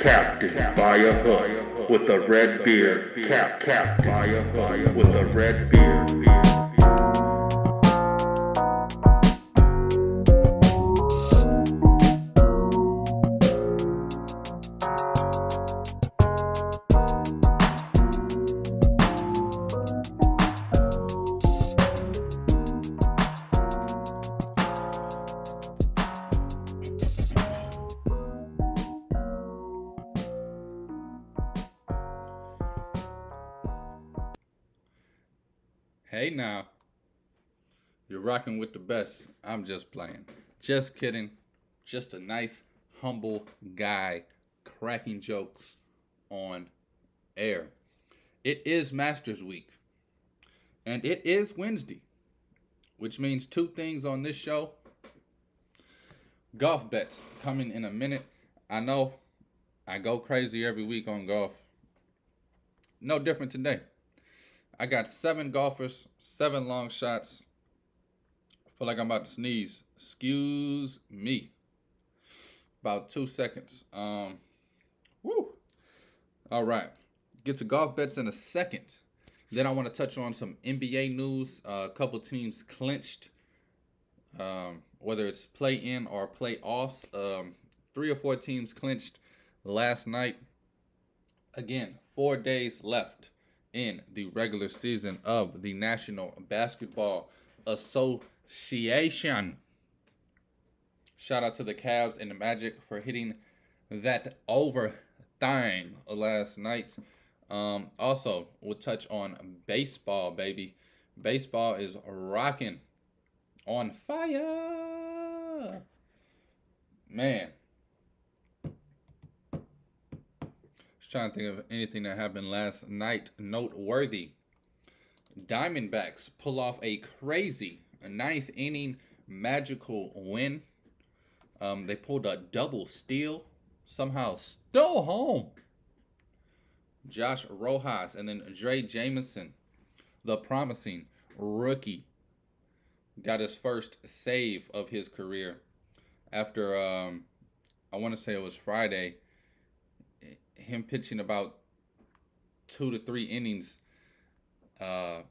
Captain by a hook with a red beard. Captain by a hook with a red beard. Hey now, you're rocking with the best. I'm just playing. Just kidding. Just a nice, humble guy cracking jokes on air. It is Masters Week, and it is Wednesday, which means two things on this show. Golf bets coming in a minute. I know I go crazy every week on golf. No different today. I got 7 golfers, 7 long shots. I feel like I'm about to sneeze. Excuse me. About 2 seconds. Woo. All right. Get to golf bets in a second. Then I want to touch on some NBA news. A couple teams clinched, whether it's play-in or play-offs. 3 or 4 teams clinched last night. Again, 4 days left in the regular season of the National Basketball Association. Shout out to the Cavs and the Magic for hitting that over thing last night. Also, we'll touch on baseball, baby. Baseball is rocking on fire. Man. Trying to think of anything that happened last night noteworthy. Diamondbacks pull off a crazy 9th inning magical win. They pulled a double steal, somehow stole home Josh Rojas, and then Dre Jamison, the promising rookie, got his first save of his career after I want to say it was Friday. Him pitching about 2 to 3 innings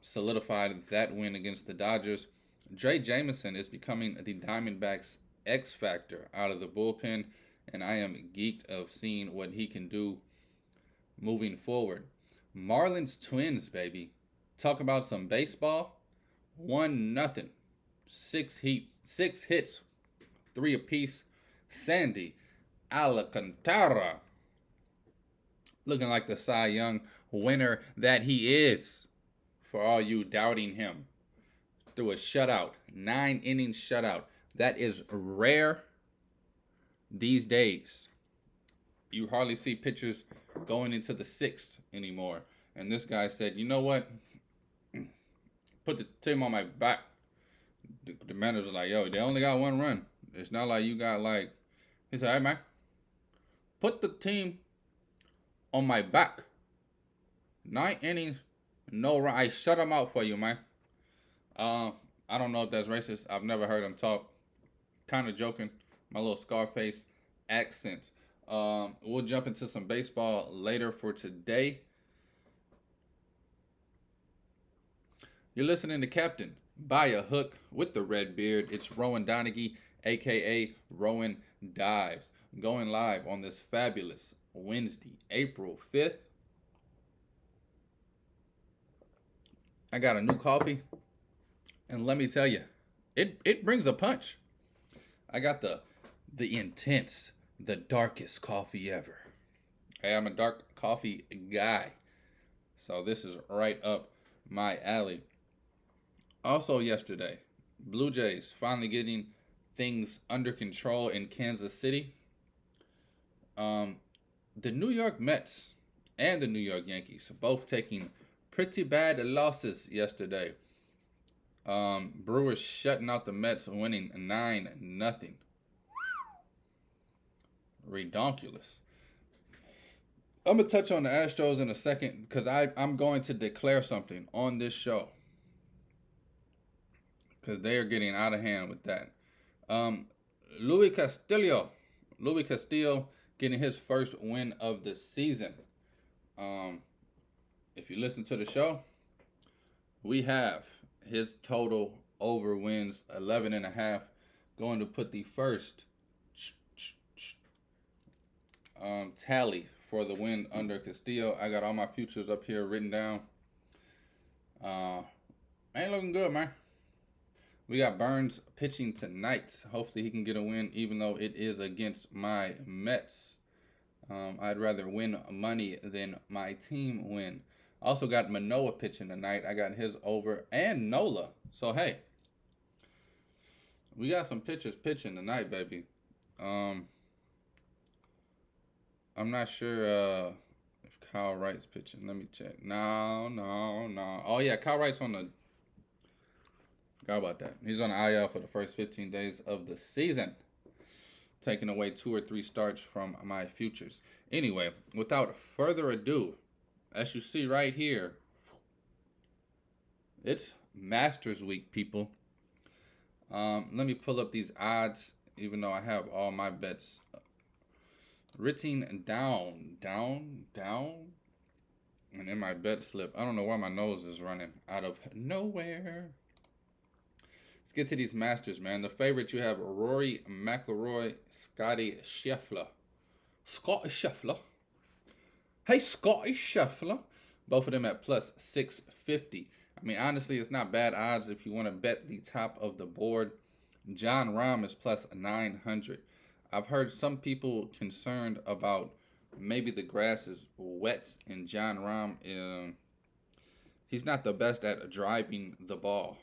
solidified that win against the Dodgers. Dre Jamison is becoming the Diamondbacks' X factor out of the bullpen, and I am geeked of seeing what he can do moving forward. Marlins Twins, baby. Talk about some baseball. 1-0. 6 hits, 3 apiece. Sandy Alcantara, looking like the Cy Young winner that he is, for all you doubting him. Through a shutout, 9-inning shutout. That is rare these days. You hardly see pitchers going into the 6th anymore. And this guy said, you know what? Put the team on my back. The manager's like, yo, they only got 1 run. It's not like you got like, he said, hey man, put the team on my back. 9 innings, no run. I shut him out for you, man. I don't know if that's racist. I've never heard him talk. Kind of joking. My little Scarface accent. We'll jump into some baseball later for today. You're listening to Captain by a Hook with the red beard. It's Rowan Donaghy, a.k.a. Rowan Dives, going live on this fabulous Wednesday, April 5th. I got a new coffee, and let me tell you, it brings a punch. I got the intense, the darkest coffee ever. Hey, I'm a dark coffee guy, so this is right up my alley. Also yesterday, Blue Jays finally getting things under control in Kansas City. The New York Mets and the New York Yankees both taking pretty bad losses yesterday. Brewers shutting out the Mets, winning 9-0. Redonkulous. I'm going to touch on the Astros in a second because I'm going to declare something on this show, because they are getting out of hand with that. Luis Castillo getting his first win of the season. Um, if you listen to the show, we have his total over wins 11.5, going to put the first tally for the win under Castillo. I got all my futures up here written down. Ain't looking good, man. We got Burns pitching tonight. Hopefully he can get a win, even though it is against my Mets. I'd rather win money than my team win. Also got Manoah pitching tonight. I got his over and Nola. So, hey, we got some pitchers pitching tonight, baby. I'm not sure if Kyle Wright's pitching. Let me check. No. Oh, yeah, Kyle Wright's on the... How about that? He's on the IL for the first 15 days of the season, taking away 2 or 3 starts from my futures. Anyway, without further ado, as you see right here, it's Masters Week, people. Let me pull up these odds, even though I have all my bets written down, and in my bet slip. I don't know why my nose is running out of nowhere. Let's get to these Masters, man. The favorites, you have Rory McIlroy, Scotty Scheffler. Hey, Scotty Scheffler. Both of them at plus 650. I mean, honestly, it's not bad odds if you want to bet the top of the board. Jon Rahm is plus 900. I've heard some people concerned about maybe the grass is wet, and Jon Rahm, he's not the best at driving the ball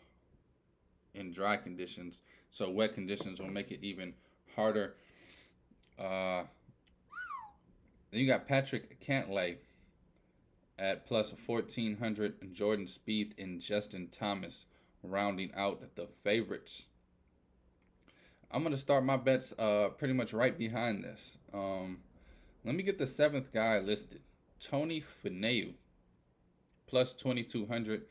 in dry conditions, so wet conditions will make it even harder. Then you got Patrick Cantlay at plus 1,400, and Jordan Spieth and Justin Thomas rounding out the favorites. I'm going to start my bets pretty much right behind this. Let me get the 7th guy listed. Tony Finau, plus 2,200.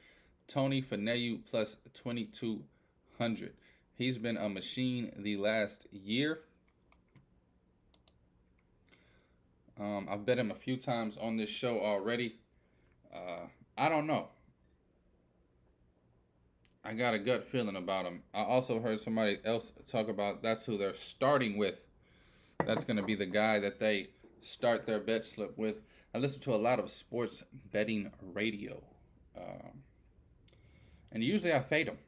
Tony Finau, plus 2,200. He's been a machine the last year. I've bet him a few times on this show already. I don't know. I got a gut feeling about him. I also heard somebody else talk about that's who they're starting with. That's going to be the guy that they start their bet slip with. I listen to a lot of sports betting radio. And usually I fade them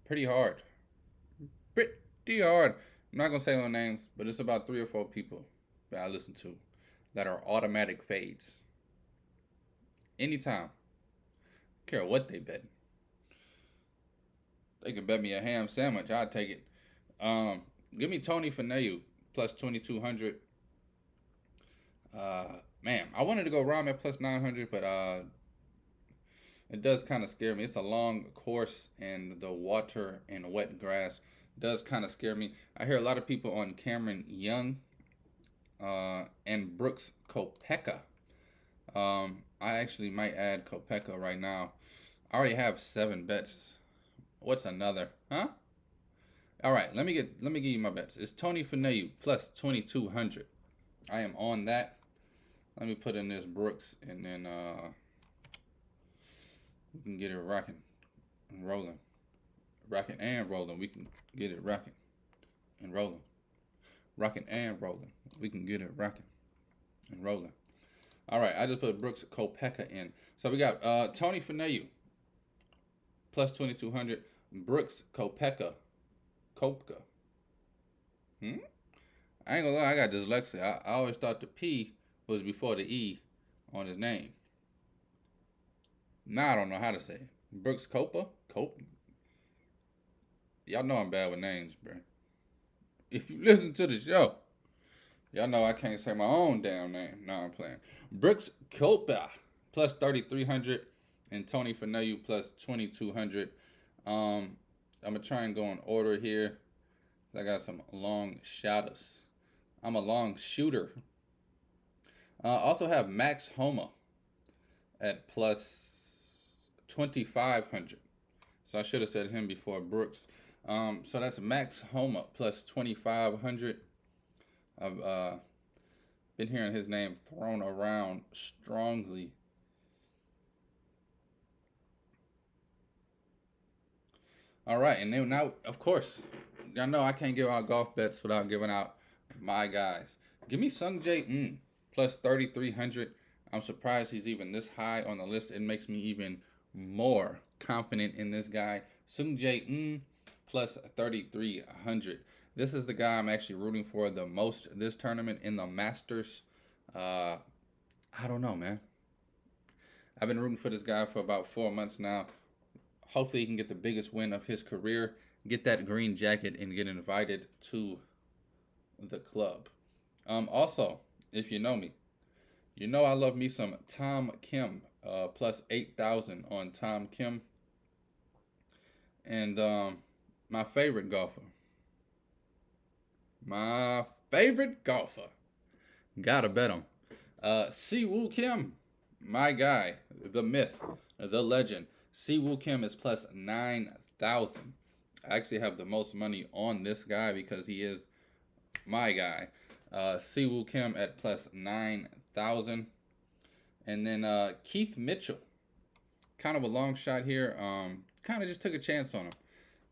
pretty hard. Pretty hard. I'm not going to say no names, but it's about 3 or 4 people that I listen to that are automatic fades. Anytime. Don't care what they bet. They can bet me a ham sandwich. I'll take it. Give me Tony Finau plus 2,200. Man, I wanted to go Rahm at plus 900, but it does kind of scare me. It's a long course, and the water and wet grass does kind of scare me. I hear a lot of people on Cameron Young and Brooks Koepka. I actually might add Koepka right now. I already have 7 bets. What's another? Huh? All right, let me give you my bets. It's Tony Finau plus 2,200. I am on that. Let me put in this Brooks, and then we can get it rocking and rolling. Rocking and rolling. We can get it rocking and rolling. Rocking and rolling. We can get it rocking and rolling. All right, I just put Brooks Koepka in. So we got Tony Finau plus 2,200. Brooks Koepka. Koepka. I ain't gonna lie, I got dyslexia. I always thought the P was before the E on his name. Now I don't know how to say it. Brooks Koepka? Y'all know I'm bad with names, bro. If you listen to the show, y'all know I can't say my own damn name. No, I'm playing. Brooks Koepka plus 3,300 and Tony Finau plus 2,200. I'm going to try and go in order here. I got some long shouters. I'm a long shooter. Also have Max Homa at plus 2,500. So I should have said him before Brooks. So that's Max Homa plus 2,500. Been hearing his name thrown around strongly. All right, and then now, of course, y'all know I can't give out golf bets without giving out my guys. Give me Sung Jae plus 3,300. I'm surprised he's even this high on the list. It makes me even more confident in this guy. Sung Jae plus 3,300. This is the guy I'm actually rooting for the most this tournament in the Masters. I don't know, man. I've been rooting for this guy for about 4 months now. Hopefully he can get the biggest win of his career, get that green jacket, and get invited to the club. Also, if you know me, you know I love me some Tom Kim, plus 8,000 on Tom Kim. And my favorite golfer, gotta bet him. Siwoo Kim, my guy, the myth, the legend. Siwoo Kim is plus 9,000. I actually have the most money on this guy because he is my guy. Siwoo Kim at plus 9,000. And then Keith Mitchell. Kind of a long shot here. Kind of just took a chance on him.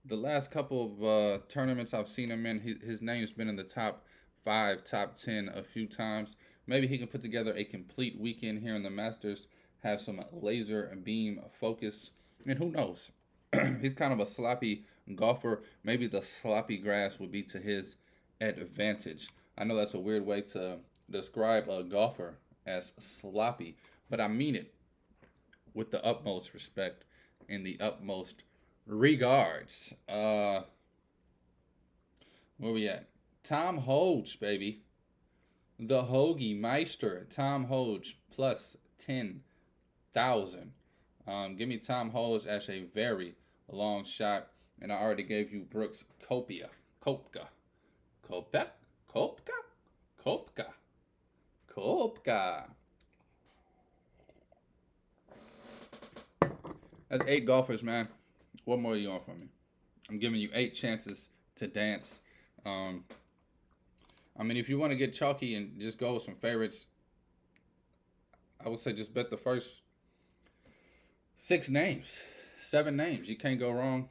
The last couple of tournaments I've seen him in, his name's been in the top 5, top 10 a few times. Maybe he can put together a complete weekend here in the Masters, have some laser beam focus, and who knows? He's kind of a sloppy golfer. Maybe the sloppy grass would be to his advantage. I know that's a weird way to describe a golfer as sloppy, but I mean it with the utmost respect and the utmost regards. Where we at? Tom Hoge, baby. The Hoagie Meister. Tom Hoge plus 10,000. Give me Tom Hoge as a very long shot. And I already gave you Brooks Koepka. That's 8 golfers, man. What more are you on from me? I'm giving you 8 chances to dance. I mean, if you want to get chalky and just go with some favorites, I would say just bet the first 6 names, 7 names. You can't go wrong.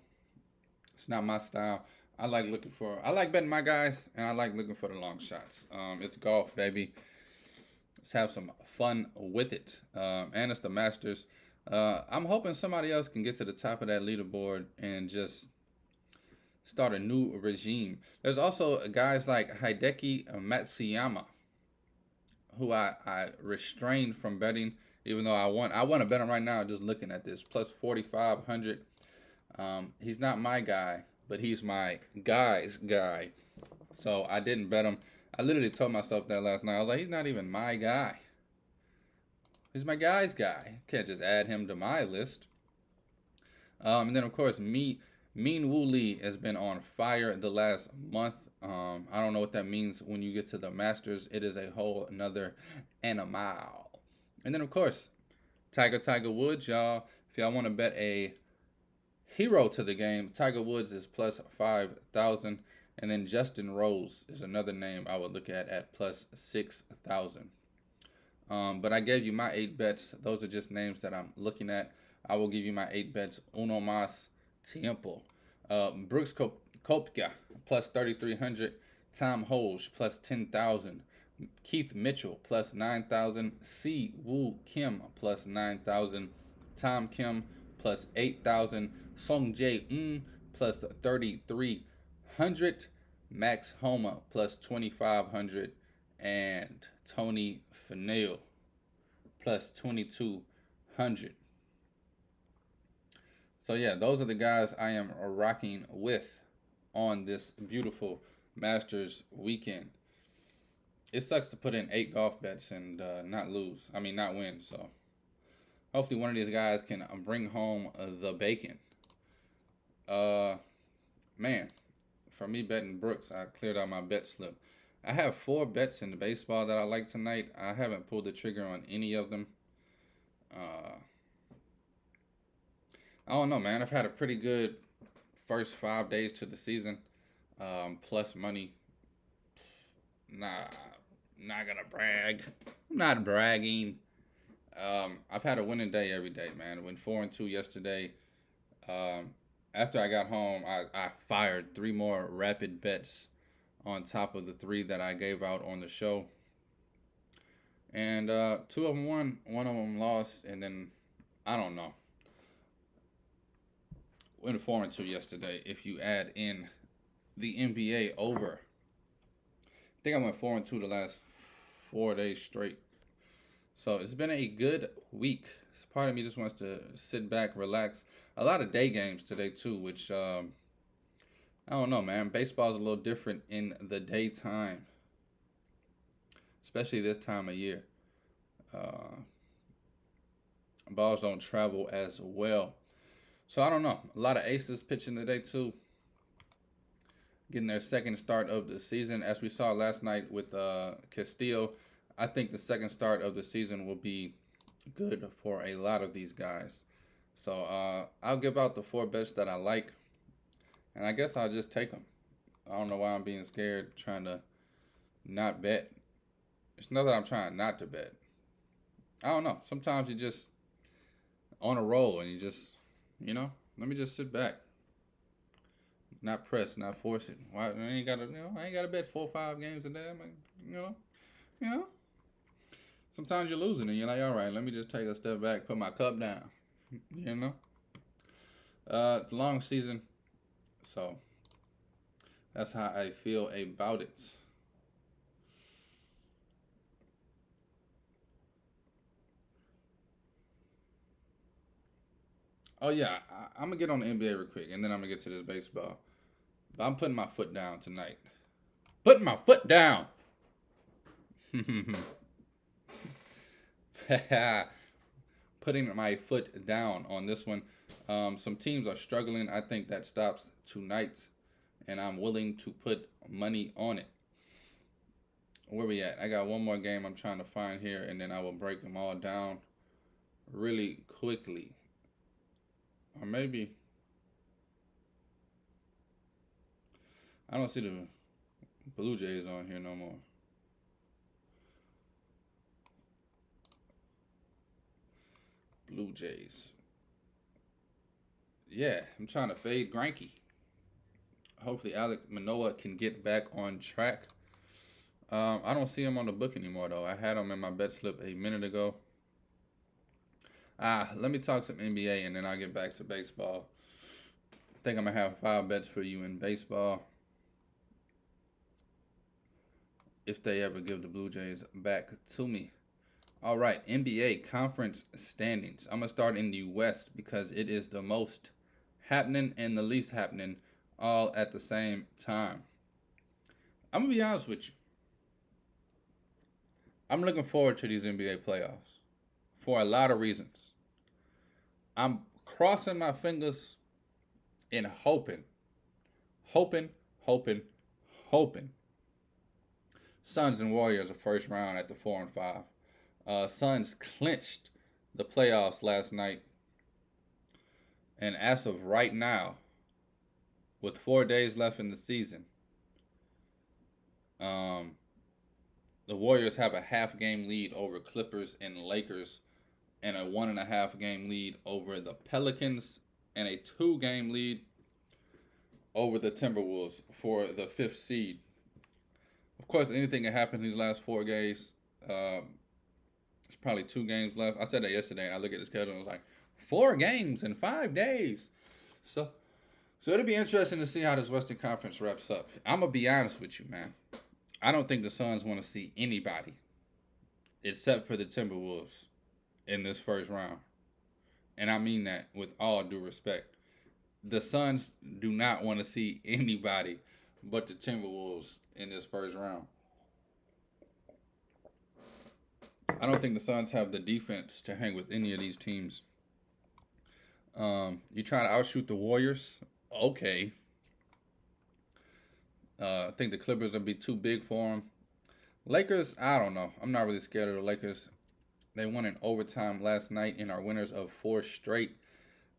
It's not my style. I like betting my guys, and I like looking for the long shots. It's golf, baby. Let's have some fun with it. And it's the Masters. I'm hoping somebody else can get to the top of that leaderboard and just start a new regime. There's also guys like Hideki Matsuyama, who I restrained from betting, even though I want to bet him right now just looking at this. Plus 4,500. He's not my guy, but he's my guy's guy. So I didn't bet him. I literally told myself that last night. I was like, he's not even my guy. He's my guy's guy. Can't just add him to my list. And then, of course, Min Woo Lee has been on fire the last month. I don't know what that means when you get to the Masters. It is a whole another animal. And then, of course, Tiger Woods, y'all. If y'all want to bet a hero to the game, Tiger Woods is plus 5,000. And then Justin Rose is another name I would look at plus 6,000. But I gave you my 8 bets. Those are just names that I'm looking at. I will give you my 8 bets. Uno más tiempo. Brooks Koepka plus 3,300. Tom Hoge plus 10,000. Keith Mitchell plus 9,000. Siwoo Kim plus 9,000. Tom Kim plus 8,000. Sung Jae plus 3,300. Max Homa plus 2,500. And Tony Finau plus 2,200. So yeah, those are the guys I am rocking with on this beautiful Masters weekend. It sucks to put in 8 golf bets and not win. So hopefully one of these guys can bring home the bacon. Man, for me betting Brooks, I cleared out my bet slip. I have 4 bets in the baseball that I like tonight. I haven't pulled the trigger on any of them. I don't know, man. I've had a pretty good first 5 days to the season. Plus money. Nah, I'm not gonna brag. I'm not bragging. I've had a winning day every day, man. Went 4-2 yesterday. Um, After I got home, I fired three more rapid bets on top of the three that I gave out on the show. And two of them won, one of them lost, and then I don't know. Went 4-2 yesterday. If you add in the NBA over, I think I went 4-2 the last 4 days straight. So it's been a good week. Part of me just wants to sit back, relax. A lot of day games today too, which I don't know, man. Baseball's a little different in the daytime, especially this time of year. Uh, Balls don't travel as well. So I don't know. A lot of aces pitching today too, getting their second start of the season. As we saw last night with Castillo, I think the second start of the season will be good for a lot of these guys. So I'll give out the four bets that I like, and I guess I'll just take them. I don't know why I'm being scared trying to not bet. It's not that I'm trying not to bet. I don't know. Sometimes you just on a roll and you just, let me just sit back. Not press, not force it. Why I ain't gotta bet 4 or 5 games a day. I'm like, you know. Sometimes you're losing and you're like, all right, let me just take a step back, put my cup down. Long season, so that's how I feel about it. Oh yeah, I'm gonna get on the NBA real quick, and then I'm gonna get to this baseball. But I'm putting my foot down tonight. Putting my foot down. Putting my foot down on this one. Some teams are struggling. I think that stops tonight, and I'm willing to put money on it. Where we at? I got one more game I'm trying to find here, and then I will break them all down really quickly. Or maybe I don't see the Blue Jays on here no more. Blue Jays. Yeah, I'm trying to fade Greinke. Hopefully Alek Manoah can get back on track. I don't see him on the book anymore though. I had him in my bet slip a minute ago. Let me talk some NBA and then I'll get back to baseball. I think I'm gonna have 5 bets for you in baseball, if they ever give the Blue Jays back to me. All right, NBA conference standings. I'm going to start in the West because it is the most happening and the least happening all at the same time. I'm going to be honest with you. I'm looking forward to these NBA playoffs for a lot of reasons. I'm crossing my fingers and hoping. Suns and Warriors are first round at the 4 and 5. Suns clinched the playoffs last night. And as of right now, with 4 days left in the season, the Warriors have a half-game lead over Clippers and Lakers, and a 1.5-game lead over the Pelicans, and a 2-game lead over the Timberwolves for the 5th seed. Of course, anything can happen in these last 4 games. There's probably 2 games left. I said that yesterday, and I look at the schedule and I was like, 4 games in 5 days. So it'll be interesting to see how this Western Conference wraps up. I'm going to be honest with you, man. I don't think the Suns want to see anybody except for the Timberwolves in this first round. And I mean that with all due respect. The Suns do not want to see anybody but the Timberwolves in this first round. I don't think the Suns have the defense to hang with any of these teams. You trying to outshoot the Warriors? Okay. I think the Clippers will be too big for them. Lakers, I don't know. I'm not really scared of the Lakers. They won in overtime last night and are winners of 4 straight.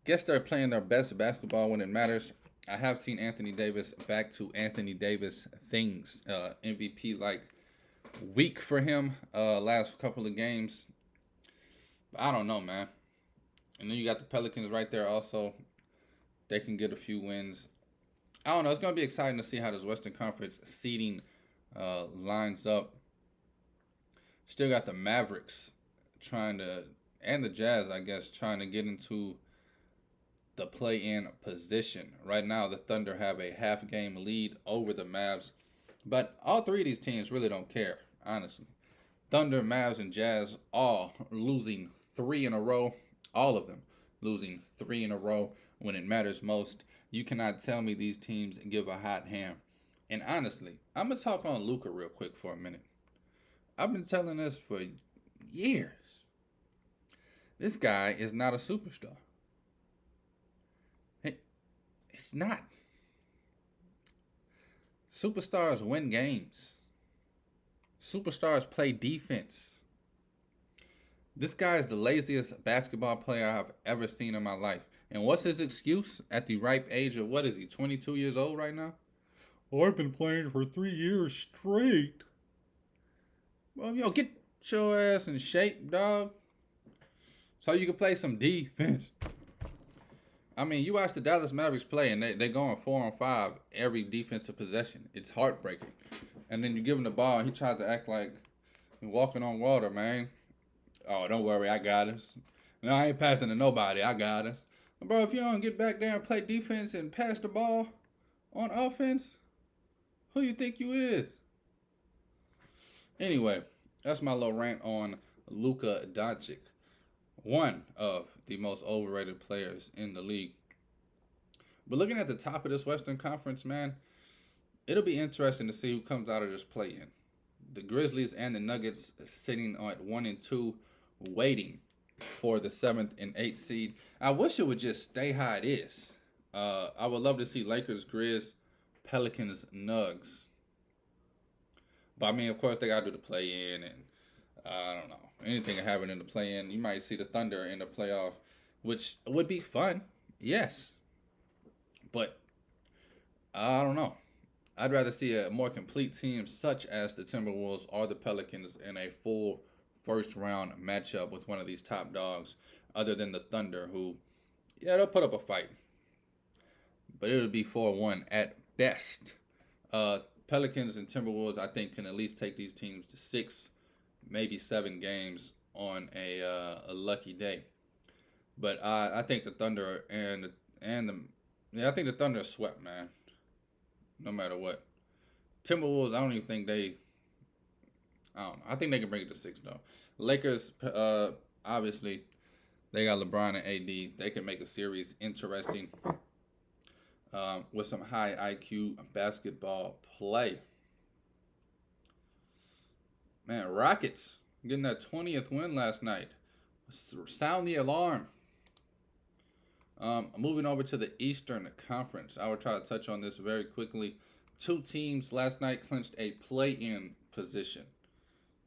Guess they're playing their best basketball when it matters. I have seen Anthony Davis back to Anthony Davis things. MVP-like weak for him last couple of games. I don't know, man. And then you got the Pelicans right there also. They can get a few wins. I don't know. It's going to be exciting to see how this Western Conference seeding lines up. Still got the Mavericks trying to, and the Jazz, I guess, trying to get into the play-in position. Right now, the Thunder have a half-game lead over the Mavs. But all three of these teams really don't care, honestly. Thunder, Mavs, and Jazz all losing 3 in a row. All of them losing 3 in a row when it matters most. You cannot tell me these teams give a hot hand. And honestly, I'm going to talk on Luka real quick for a minute. I've been telling this for years. This guy is not a superstar. It's not. Superstars win games. Superstars play defense. This guy is the laziest basketball player I've ever seen in my life. And what's his excuse at the ripe age of, what is he, 22 years old right now? Oh, I've been playing for 3 years straight. Well, get your ass in shape, dog. So you can play some defense. I mean, you watch the Dallas Mavericks play, and they're going 4-on-5 every defensive possession. It's heartbreaking. And then you give him the ball, and he tries to act like he's walking on water, man. Oh, don't worry, I got us. No, I ain't passing to nobody. I got us. Bro, if you don't get back there and play defense and pass the ball on offense, who you think you is? Anyway, that's my little rant on Luka Doncic. One of the most overrated players in the league. But looking at the top of this Western Conference, man, it'll be interesting to see who comes out of this play-in. The Grizzlies and the Nuggets sitting at 1 and 2, waiting for the 7th and 8th seed. I wish it would just stay how it is. I would love to see Lakers, Grizz, Pelicans, Nugs. But I mean, of course, they got to do the play-in, and I don't know. Anything can happen in the play-in. You might see the Thunder in the playoff, which would be fun, yes. But I don't know. I'd rather see a more complete team such as the Timberwolves or the Pelicans in a full first-round matchup with one of these top dogs, other than the Thunder, who, yeah, they'll put up a fight. But it'll be 4-1 at best. Pelicans and Timberwolves, I think, can at least take these teams to 6, maybe 7 games on a lucky day. But I think the Thunder I think the Thunder swept, man. No matter what. Timberwolves, I don't even think I don't know. I think they can bring it to 6 though. Lakers, obviously, they got LeBron and AD. They can make a series interesting with some high IQ basketball play. Man, Rockets getting that 20th win last night. Sound the alarm. Moving over to the Eastern Conference. I will try to touch on this very quickly. 2 teams last night clinched a play-in position.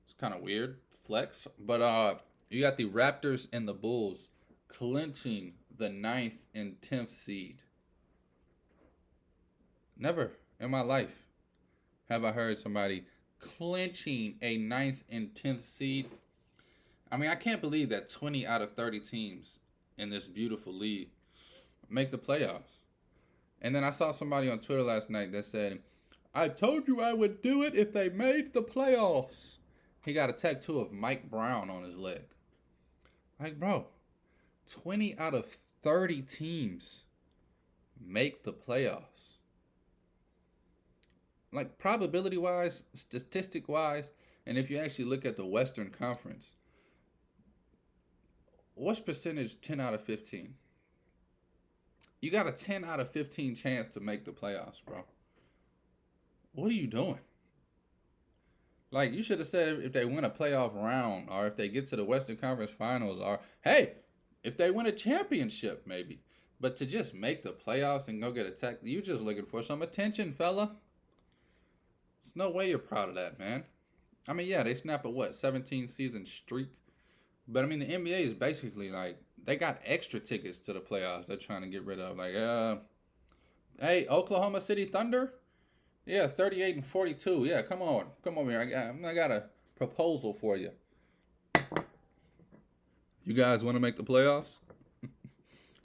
It's kind of weird. Flex. But you got the Raptors and the Bulls clinching the 9th and 10th seed. Never in my life have I heard somebody clinching a 9th and 10th seed. I mean, I can't believe that 20 out of 30 teams in this beautiful league make the playoffs. And then I saw somebody on Twitter last night that said, I told you I would do it if they made the playoffs. He got a tattoo of Mike Brown on his leg. Like, bro, 20 out of 30 teams make the playoffs. Like, probability-wise, statistic-wise, and if you actually look at the Western Conference, what's percentage 10 out of 15? You got a 10 out of 15 chance to make the playoffs, bro. What are you doing? Like, you should have said if they win a playoff round, or if they get to the Western Conference Finals, or, hey, if they win a championship, maybe. But to just make the playoffs and go get attacked, you just looking for some attention, fella. There's no way you're proud of that, man. I mean, yeah, they snap a, 17-season streak? But, I mean, the NBA is basically, like, they got extra tickets to the playoffs they're trying to get rid of. Like, hey, Oklahoma City Thunder? Yeah, 38 and 42. Yeah, come on. Come on here. I got a proposal for you. You guys want to make the playoffs?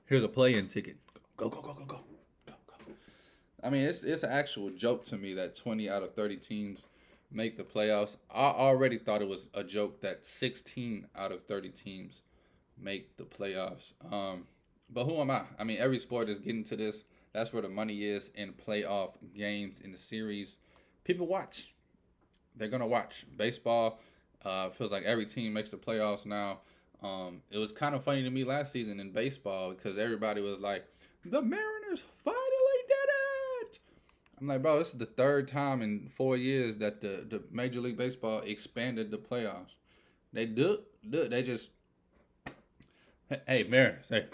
Here's a play-in ticket. Go, go, go, go, go. Go, go. I mean, it's an actual joke to me that 20 out of 30 teams make the playoffs. I already thought it was a joke that 16 out of 30 teams make the playoffs. But who am I? I mean, every sport is getting to this. That's where the money is in playoff games in the series. People watch. They're gonna watch baseball. Feels like every team makes the playoffs now. It was kind of funny to me last season in baseball because everybody was like, "The Mariners finally did it." I'm like, bro, this is the third time in 4 years that the Major League Baseball expanded the playoffs. They do. They just, hey, Mariners, hey,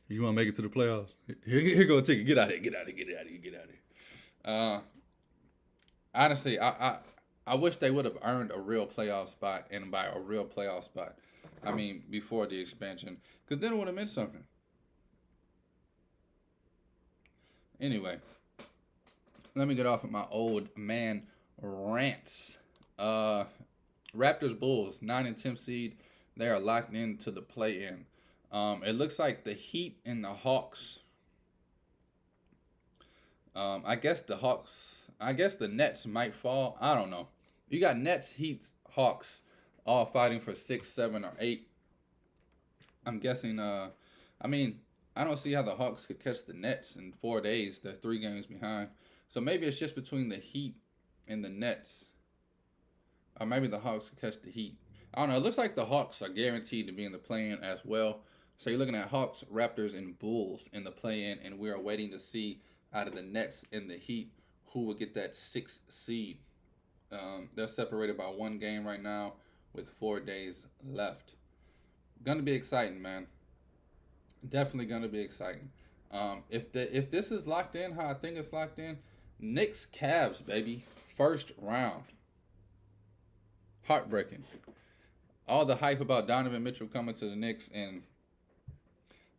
you want to make it to the playoffs? Here go a ticket. Get out of here. Get out of here. Get out of here. Get out of here. Honestly, I wish they would have earned a real playoff spot, and by a real playoff spot, I mean before the expansion, because then it would have meant something. Anyway, let me get off of my old man rants. Raptors Bulls 9 and 10 seed. They are locked into the play-in. It looks like the Heat and the Hawks. I guess the Hawks. I guess the Nets might fall. I don't know. You got Nets, Heat, Hawks, all fighting for 6, 7, or 8. I'm guessing. I mean, I don't see how the Hawks could catch the Nets in 4 days. They're 3 games behind. So maybe it's just between the Heat and the Nets. Or maybe the Hawks could catch the Heat. I don't know. It looks like the Hawks are guaranteed to be in the play-in as well. So you're looking at Hawks, Raptors, and Bulls in the play-in, and we are waiting to see out of the Nets and the Heat who will get that 6th seed. They're separated by 1 game right now with 4 days left. Gonna be exciting, man. Definitely gonna be exciting. If this is locked in, how I think it's locked in, Knicks Cavs, baby, first round. Heartbreaking. All the hype about Donovan Mitchell coming to the Knicks, and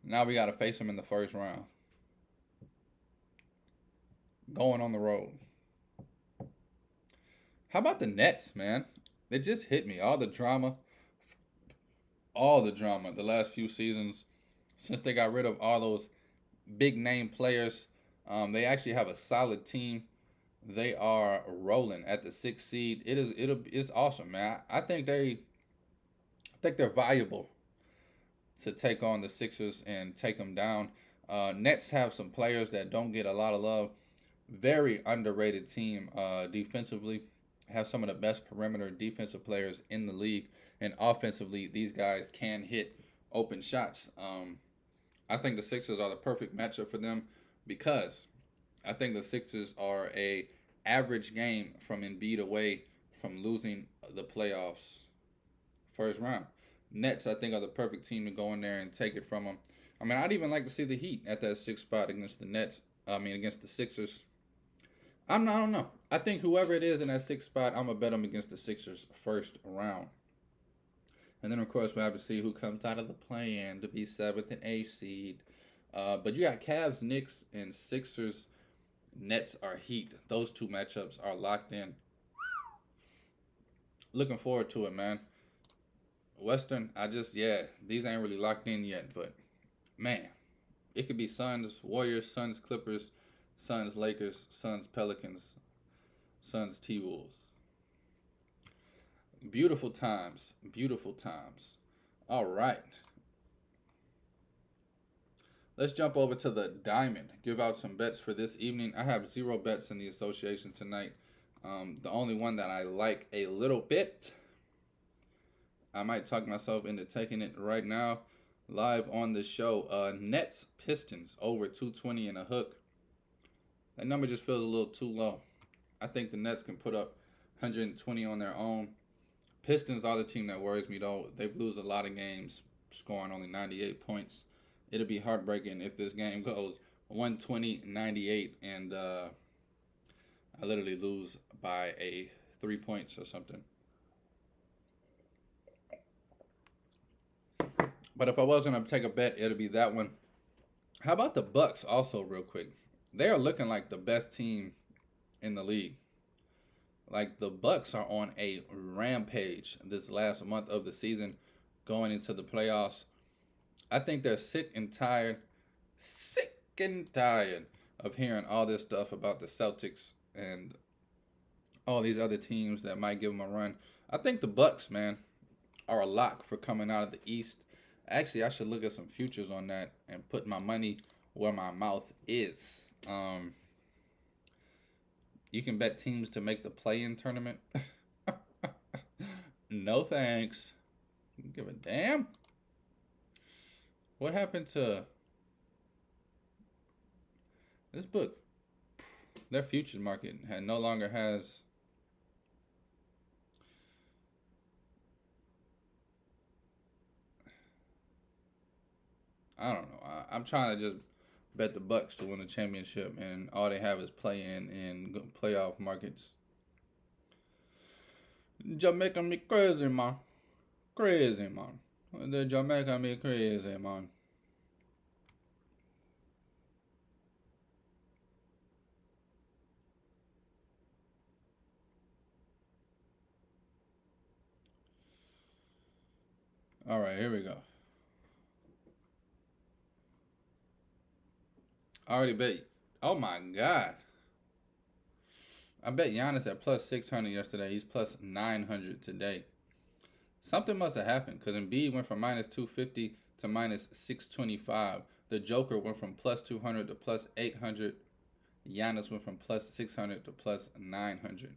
now we got to face him in the first round. Going on the road. How about the Nets, man? It just hit me. All the drama the last few seasons since they got rid of all those big name players. They actually have a solid team. They are rolling at the 6th seed. It's awesome, man. I think they're valuable to take on the Sixers and take them down. Nets have some players that don't get a lot of love. Very underrated team defensively. Have some of the best perimeter defensive players in the league. And offensively, these guys can hit open shots. I think the Sixers are the perfect matchup for them because I think the Sixers are a average game from Embiid away from losing the playoffs first round. Nets, I think, are the perfect team to go in there and take it from them. I mean, I'd even like to see the Heat at that 6th spot against the Nets. I mean, against the Sixers. I don't know. I think whoever it is in that 6th spot, I'm going to bet them against the Sixers first round. And then, of course, we have to see who comes out of the play-in to be 7th and 8th seed. But you got Cavs, Knicks, and Sixers. Nets are Heat. Those 2 matchups are locked in. Looking forward to it, man. Western, these ain't really locked in yet, but man, it could be Suns, Warriors, Suns, Clippers, Suns, Lakers, Suns, Pelicans, Suns, T-Wolves. Beautiful times, beautiful times. All right. Let's jump over to the Diamond. Give out some bets for this evening. I have 0 bets in the association tonight. The only one that I like a little bit, I might talk myself into taking it right now, live on the show. Nets Pistons over 220 and a hook. That number just feels a little too low. I think the Nets can put up 120 on their own. Pistons are the team that worries me, though. They lose a lot of games, scoring only 98 points. It'll be heartbreaking if this game goes 120-98 and I literally lose by 3 points or something. But if I was going to take a bet, it'll be that one. How about the Bucks also real quick? they are looking like the best team in the league. Like the Bucks are on a rampage this last month of the season, going into the playoffs. I think they're sick and tired of hearing all this stuff about the Celtics and all these other teams that might give them a run. I think the Bucks, man, are a lock for coming out of the East. Actually, I should look at some futures on that and put my money where my mouth is. You can bet teams to make the play-in tournament. No thanks. Give a damn. What happened to this book? Their futures market no longer has. I don't know. I'm trying to just bet the Bucks to win the championship, and all they have is play-in and playoff markets. Jamaica me crazy, man. Crazy, man. The Jamaica me crazy, man. All right, here we go. I already bet. Oh my God. I bet Giannis at plus 600 yesterday. He's plus 900 today. Something must have happened because Embiid went from minus 250 to minus 625. The Joker went from plus 200 to plus 800. Giannis went from plus 600 to plus 900.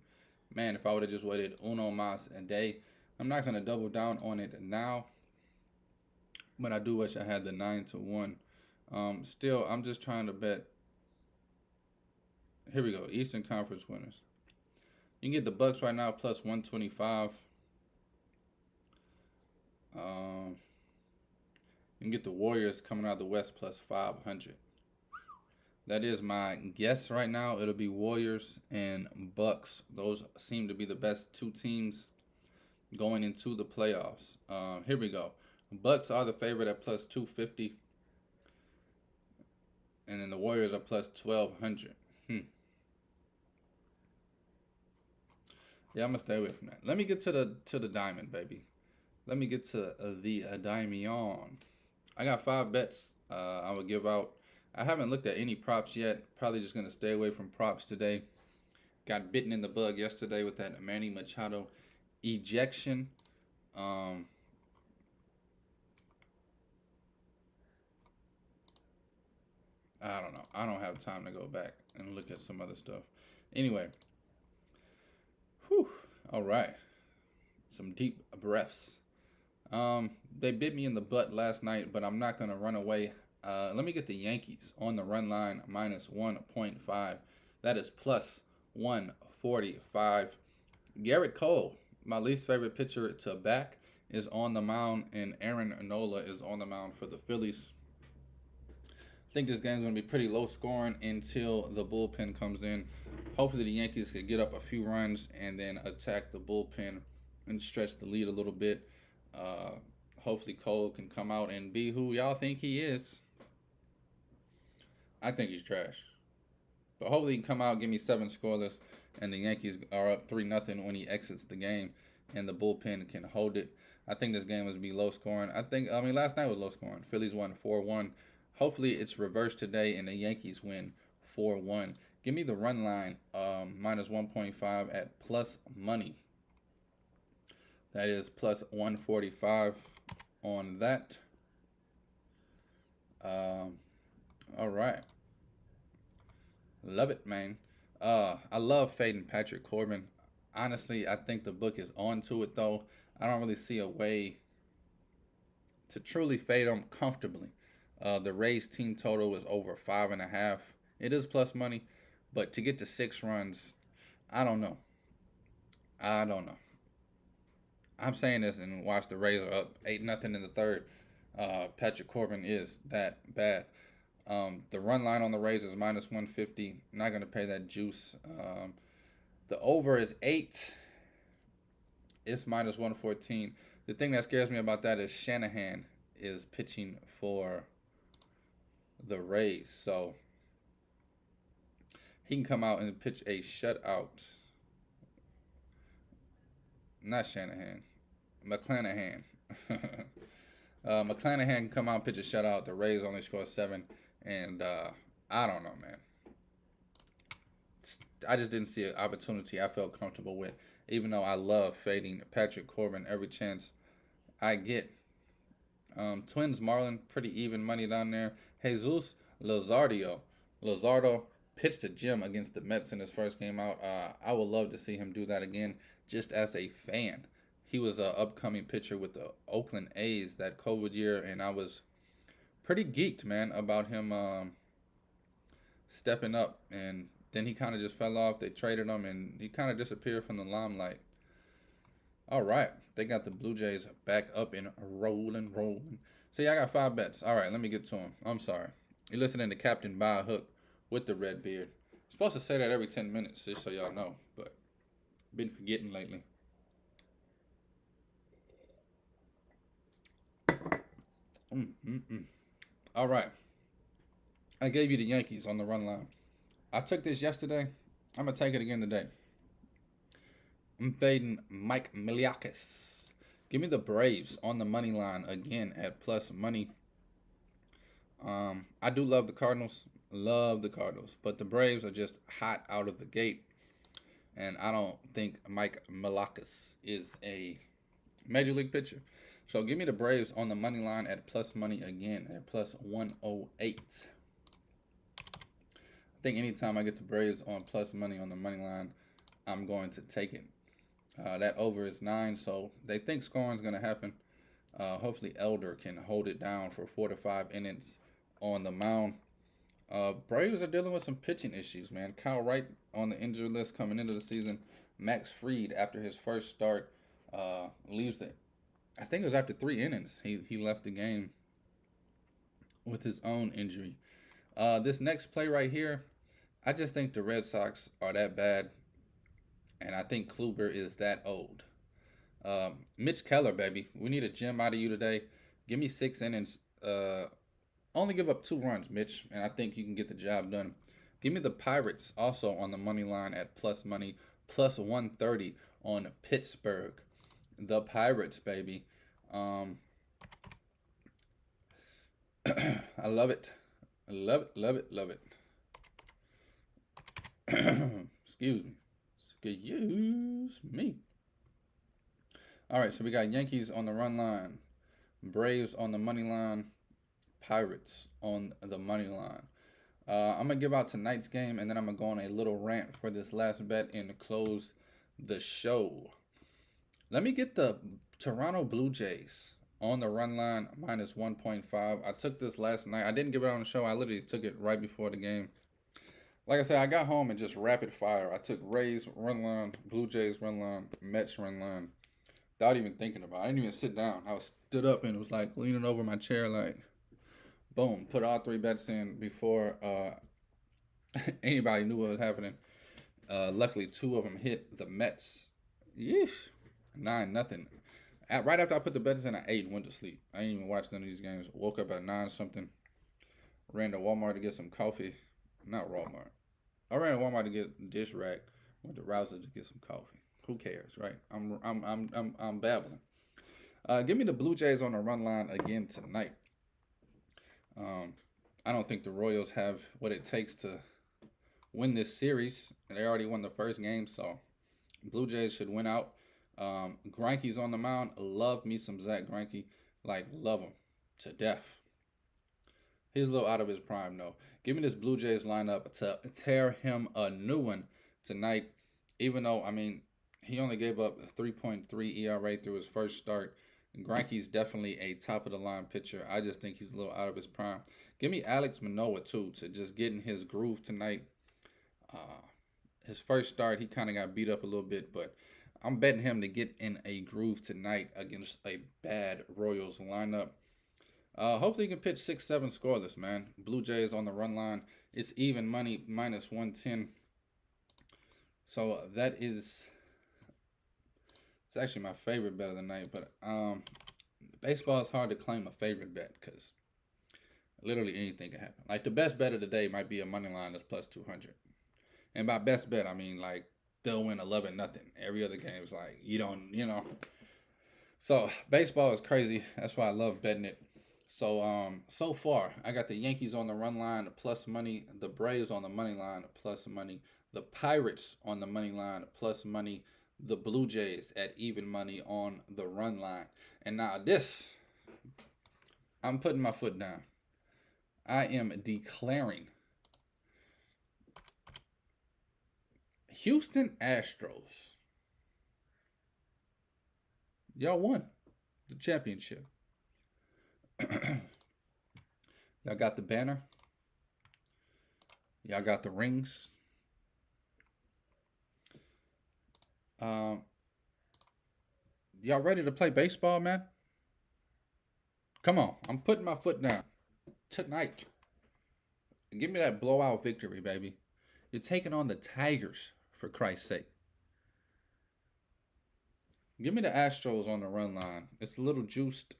Man, if I would have just waited uno mas a day. I'm not going to double down on it now, but I do wish I had the 9-1. Still, I'm just trying to bet. Here we go. Eastern Conference winners. You can get the Bucks right now plus 125. You can get the Warriors coming out of the West plus 500. That is my guess right now. It'll be Warriors and Bucks. Those seem to be the best two teams going into the playoffs. Here we go. Bucks are the favorite at plus 250. And then the Warriors are plus 1,200. Yeah, I'm gonna stay away from that. Let me get to the diamond, baby. Let me get to the diamond. I got 5 bets I will give out. I haven't looked at any props yet. Probably just gonna stay away from props today. Got bitten in the bug yesterday with that Manny Machado ejection. I don't know. I don't have time to go back and look at some other stuff. Anyway. Whew. All right. Some deep breaths. They bit me in the butt last night, but I'm not going to run away. Let me get the Yankees on the run line minus 1.5. That is plus 145. Garrett Cole, my least favorite pitcher to back, is on the mound, and Aaron Nola is on the mound for the Phillies. I think this game's going to be pretty low scoring until the bullpen comes in. Hopefully the Yankees can get up a few runs and then attack the bullpen and stretch the lead a little bit. Hopefully Cole can come out and be who y'all think he is. I think he's trash. But hopefully he can come out, give me 7 scoreless, and the Yankees are up 3-0 when he exits the game, and the bullpen can hold it. I think this game was going to be low scoring. Last night was low scoring. Phillies won 4-1. Hopefully it's reversed today and the Yankees win 4-1. Give me the run line minus 1.5 at plus money. That is plus 145 on that. All right. Love it, man. I love fading Patrick Corbin. Honestly, I think the book is on to it, though. I don't really see a way to truly fade him comfortably. The Rays team total is over 5.5. It is plus money, but to get to 6 runs, I don't know. I'm saying this and watch the Rays are up 8-0 in the third. Patrick Corbin is that bad. The run line on the Rays is minus 150. Not going to pay that juice. The over is 8. It's minus 114. The thing that scares me about that is Shanahan is pitching for the Rays. So he can come out and pitch a shutout. Not Shanahan, McClanahan. McClanahan can come out and pitch a shutout. The Rays only score 7, and I don't know, man. I just didn't see an opportunity I felt comfortable with, even though I love fading Patrick Corbin every chance I get. Twins Marlin, pretty even money down there. Jesus Luzardo pitched a gem against the Mets in his first game out. I would love to see him do that again, just as a fan. He was an upcoming pitcher with the Oakland A's that COVID year, and I was pretty geeked, man, about him stepping up. And then he kind of just fell off. They traded him, and he kind of disappeared from the limelight. All right, they got the Blue Jays back up and rolling. See, I got 5 bets. All right, let me get to them. I'm sorry. You're listening to Captain By a Hook with the Red Beard. I'm supposed to say that every 10 minutes, just so y'all know, but been forgetting lately. All right. I gave you the Yankees on the run line. I took this yesterday. I'm going to take it again today. I'm fading Mike Miliakis. Give me the Braves on the money line again at plus money. I do love the Cardinals. But the Braves are just hot out of the gate. And I don't think Mike Miliakis is a major league pitcher. So give me the Braves on the money line at plus money again at plus 108. I think anytime I get the Braves on plus money on the money line, I'm going to take it. That over is 9, so they think scoring is going to happen. Hopefully Elder can hold it down for 4 to 5 innings on the mound. Braves are dealing with some pitching issues, man. Kyle Wright on the injury list coming into the season. Max Fried, after his first start, leaves the... I think it was after 3 innings. He left the game with his own injury. This next play right here, I just think the Red Sox are that bad, and I think Kluber is that old. Mitch Keller, baby. We need a gem out of you today. Give me 6 innings. Only give up 2 runs, Mitch, and I think you can get the job done. Give me the Pirates also on the money line at plus money, plus 130 on Pittsburgh. The Pirates, baby. I love it. Love it. Excuse me. All right, so we got Yankees on the run line, Braves on the money line, Pirates on the money line. I'm going to give out tonight's game, and then I'm going to go on a little rant for this last bet and close the show. Let me get the Toronto Blue Jays on the run line, minus 1.5. I took this last night. I didn't give it on the show. I literally took it right before the game. Like I said, I got home and just rapid fire. I took Rays run line, Blue Jays run line, Mets run line, without even thinking about it. I didn't even sit down. I was stood up and was like leaning over my chair like, boom, put all 3 bets in before anybody knew what was happening. Luckily, 2 of them hit the Mets. Yeesh. 9-0. Right after I put the bets in, I ate and went to sleep. I didn't even watch none of these games. Woke up at 9 something. Ran to Walmart to get some coffee. Not Walmart. I ran to Walmart to get dish rack. Went to Rouser to get some coffee. Who cares, right? I'm babbling. Give me the Blue Jays on the run line again tonight. I don't think the Royals have what it takes to win this series. They already won the first game, so Blue Jays should win out. Greinke's on the mound. Love me some Zach Greinke. Like, love him to death. He's a little out of his prime, though. Give me this Blue Jays lineup to tear him a new one tonight. Even though, I mean, he only gave up a 3.3 ERA through his first start. Greinke's definitely a top-of-the-line pitcher. I just think he's a little out of his prime. Give me Alex Manoah, too, to just get in his groove tonight. His first start, he kind of got beat up a little bit, but I'm betting him to get in a groove tonight against a bad Royals lineup. Hopefully he can pitch 6-7 scoreless, man. Blue Jays on the run line. It's even money, minus 110. So that is... It's actually my favorite bet of the night, but baseball is hard to claim a favorite bet because literally anything can happen. Like the best bet of the day might be a money line that's plus 200. And by best bet, I mean like they'll win 11-0. Every other game is like you don't, So baseball is crazy. That's why I love betting it. So far I got the Yankees on the run line plus money, the Braves on the money line plus money, the Pirates on the money line plus money, the Blue Jays at even money on the run line. And now this, I'm putting my foot down. I am declaring Houston Astros. Y'all won the championship. Y'all got the banner. Y'all got the rings. Y'all ready to play baseball, man? Come on. I'm putting my foot down tonight. Give me that blowout victory, baby. You're taking on the Tigers, for Christ's sake. Give me the Astros on the run line. It's a little juiced,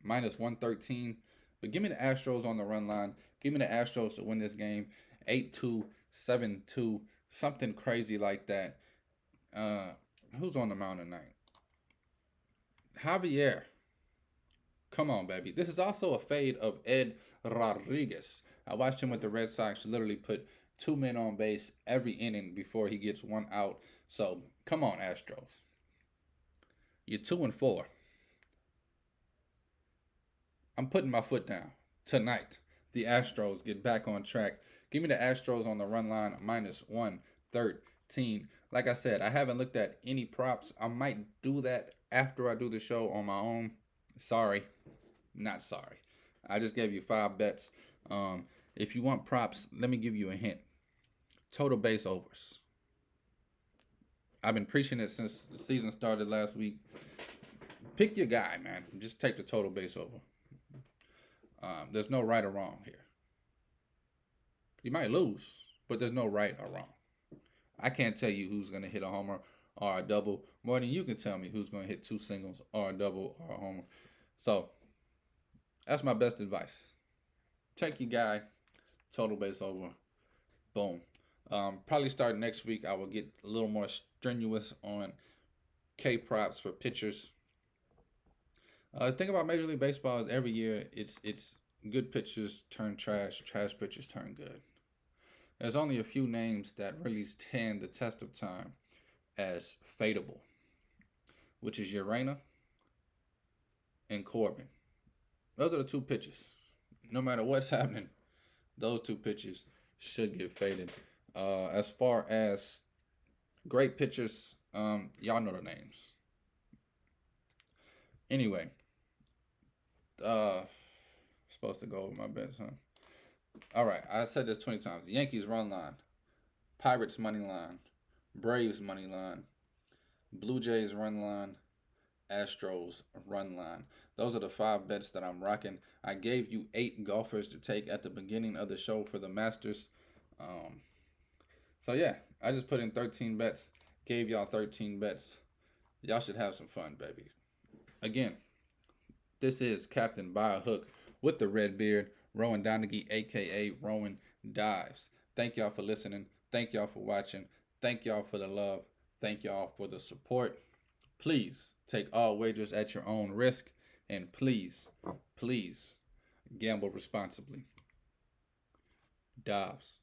minus 113. But give me the Astros on the run line. Give me the Astros to win this game 8-2, 7-2, something crazy like that. Who's on the mound tonight? Javier. Come on, baby. This is also a fade of Ed Rodriguez. I watched him with the Red Sox literally put 2 men on base every inning before he gets 1 out. So, come on, Astros. You're 2-4. I'm putting my foot down. Tonight, the Astros get back on track. Give me the Astros on the run line, minus 113. Like I said, I haven't looked at any props. I might do that after I do the show on my own. Sorry. Not sorry. I just gave you 5 bets. If you want props, let me give you a hint. Total base overs. I've been preaching it since the season started last week. Pick your guy, man. Just take the total base over. There's no right or wrong here. You might lose, but there's no right or wrong. I can't tell you who's going to hit a homer or a double more than you can tell me who's going to hit 2 singles or a double or a homer. So, that's my best advice. Take your guy, total base over, boom. Probably starting next week, I will get a little more strenuous on K props for pitchers. Think about Major League Baseball is every year it's good pitchers turn trash, trash pitchers turn good. There's only a few names that really stand the test of time as fadeable, which is Urena and Corbin. Those are the 2 pitches. No matter what's happening, those 2 pitches should get faded. As far as great pitchers, y'all know the names. Anyway, supposed to go over my bets, huh? All right, I said this 20 times. The Yankees run line, Pirates money line, Braves money line, Blue Jays run line, Astros run line. Those are the 5 bets that I'm rocking. I gave you 8 golfers to take at the beginning of the show for the Masters. So yeah, I just put in 13 bets, gave y'all 13 bets. Y'all should have some fun, baby. Again, this is Captain By a Hook with the red beard, Rowan Donaghy, a.k.a. Rowan Dives. Thank y'all for listening. Thank y'all for watching. Thank y'all for the love. Thank y'all for the support. Please take all wagers at your own risk. And please, please, gamble responsibly. Dobbs.